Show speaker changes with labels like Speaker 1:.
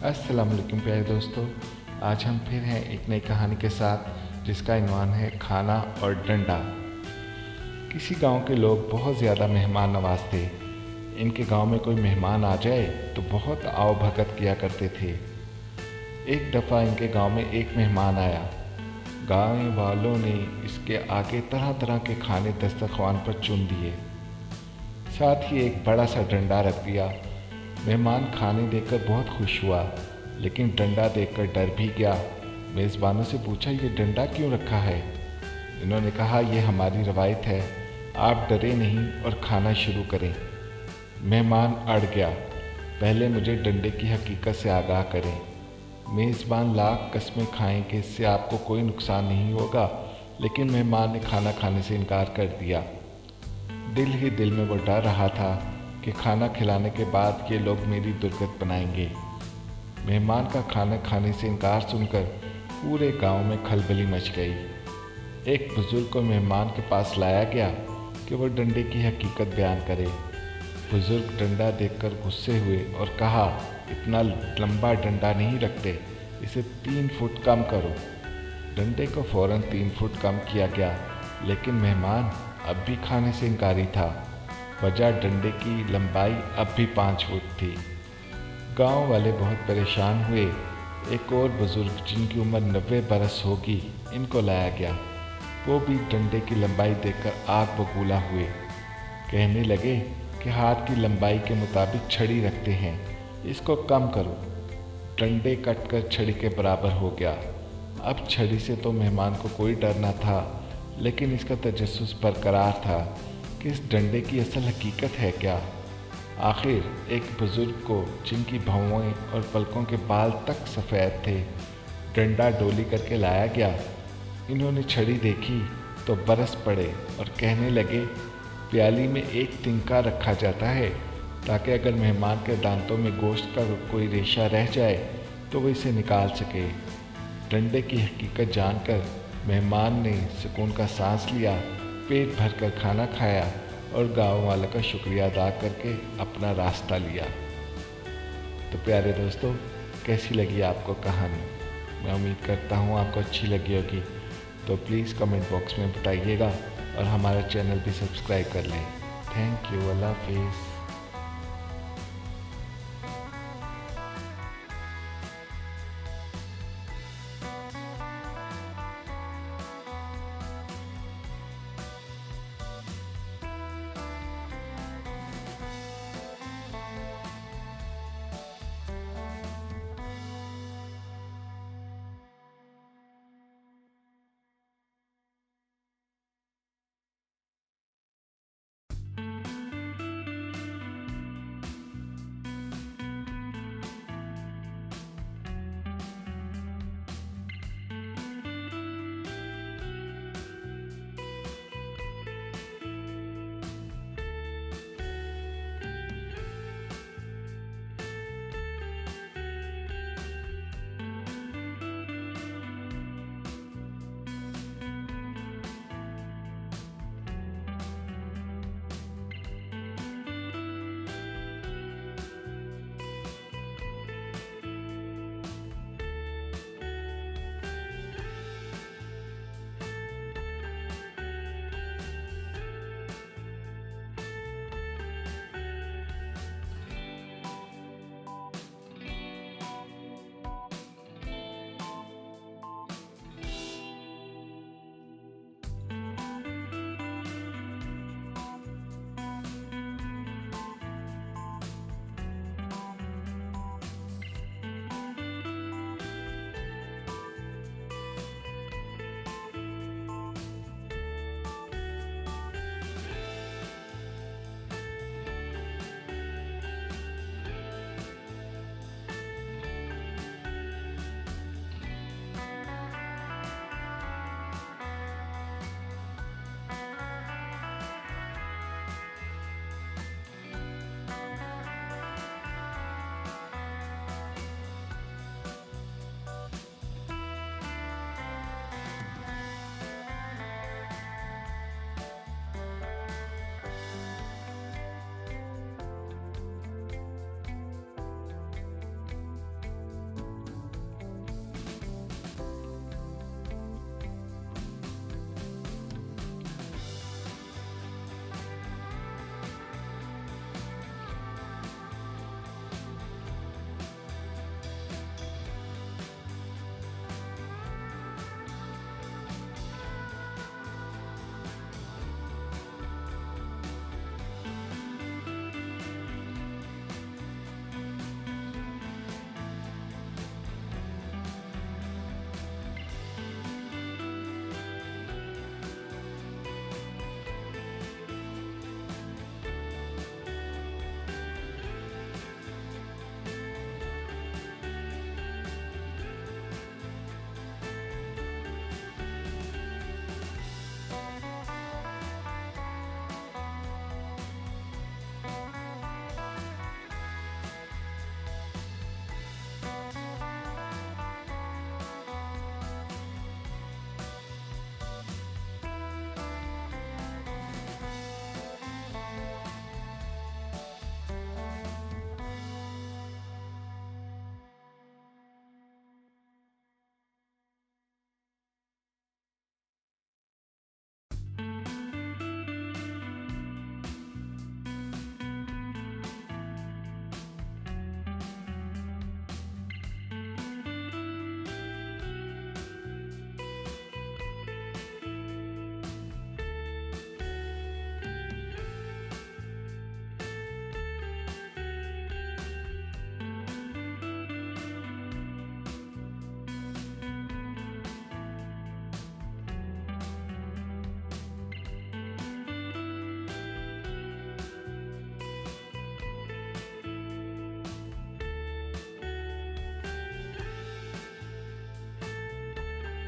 Speaker 1: السلام علیکم پیارے دوستو، آج ہم پھر ہیں ایک نئی کہانی کے ساتھ جس کا عنوان ہے کھانا اور ڈنڈا۔ کسی گاؤں کے لوگ بہت زیادہ مہمان نواز تھے۔ ان کے گاؤں میں کوئی مہمان آ جائے تو بہت آؤ بھگت کیا کرتے تھے۔ ایک دفعہ ان کے گاؤں میں ایک مہمان آیا۔ گاؤں والوں نے اس کے آگے طرح طرح کے کھانے دسترخوان پر چن دیے، ساتھ ہی ایک بڑا سا ڈنڈا رکھ دیا۔ مہمان کھانے دیکھ کر بہت خوش ہوا، لیکن ڈنڈا دیکھ کر ڈر بھی گیا۔ میزبانوں سے پوچھا، یہ ڈنڈا کیوں رکھا ہے؟ انہوں نے کہا، یہ ہماری روایت ہے، آپ ڈرے نہیں اور کھانا شروع کریں۔ مہمان اڑ گیا، پہلے مجھے ڈنڈے کی حقیقت سے آگاہ کریں۔ میزبان لاکھ قسمیں کھائیں کہ اس سے آپ کو کوئی نقصان نہیں ہوگا، لیکن مہمان نے کھانا کھانے سے انکار کر دیا۔ دل ہی دل میں وہ ڈر رہا تھا کہ کھانا کھلانے کے بعد یہ لوگ میری درگت بنائیں گے۔ مہمان کا کھانا کھانے سے انکار سن کر پورے گاؤں میں کھلبلی مچ گئی۔ ایک بزرگ کو مہمان کے پاس لایا گیا کہ وہ ڈنڈے کی حقیقت بیان کرے۔ بزرگ ڈنڈا دیکھ کر غصے ہوئے اور کہا، اتنا لمبا ڈنڈا نہیں رکھتے، اسے 3 فٹ کم کرو۔ ڈنڈے کو فوراً 3 فٹ کم کیا گیا، لیکن مہمان اب بھی کھانے سے انکاری تھا۔ وجہ ڈنڈے کی لمبائی اب بھی 5 فٹ تھی۔ گاؤں والے بہت پریشان ہوئے۔ ایک اور بزرگ جن کی عمر 90 برس ہوگی، ان کو لایا گیا۔ وہ بھی ڈنڈے کی لمبائی دیکھ کر آگ بگولا ہوئے۔ کہنے لگے کہ ہاتھ کی لمبائی کے مطابق چھڑی رکھتے ہیں، اس کو کم کرو۔ ڈنڈے کٹ کر چھڑی کے برابر ہو گیا۔ اب چھڑی سے تو مہمان کو کوئی ڈر نہ تھا، لیکن اس کا تجسس برقرار تھا کہ اس ڈنڈے کی اصل حقیقت ہے کیا۔ آخر ایک بزرگ کو، جن کی بھویں اور پلکوں کے بال تک سفید تھے، ڈنڈا ڈولی کر کے لایا گیا۔ انہوں نے چھڑی دیکھی تو برس پڑے اور کہنے لگے، پیالی میں ایک تنکا رکھا جاتا ہے تاکہ اگر مہمان کے دانتوں میں گوشت کا کوئی ریشہ رہ جائے تو وہ اسے نکال سکے۔ ڈنڈے کی حقیقت جان کر مہمان نے سکون کا سانس لیا، پیٹ بھر کر کھانا کھایا اور گاؤں والوں کا شکریہ ادا کر کے اپنا راستہ لیا۔ تو پیارے دوستو، کیسی لگی آپ کو کہانی؟ میں امید کرتا ہوں آپ کو اچھی لگی ہوگی، تو پلیز کمنٹ باکس میں بتائیے گا اور ہمارا چینل بھی سبسکرائب کر لیں۔ تھینک یو، اللہ حافظ۔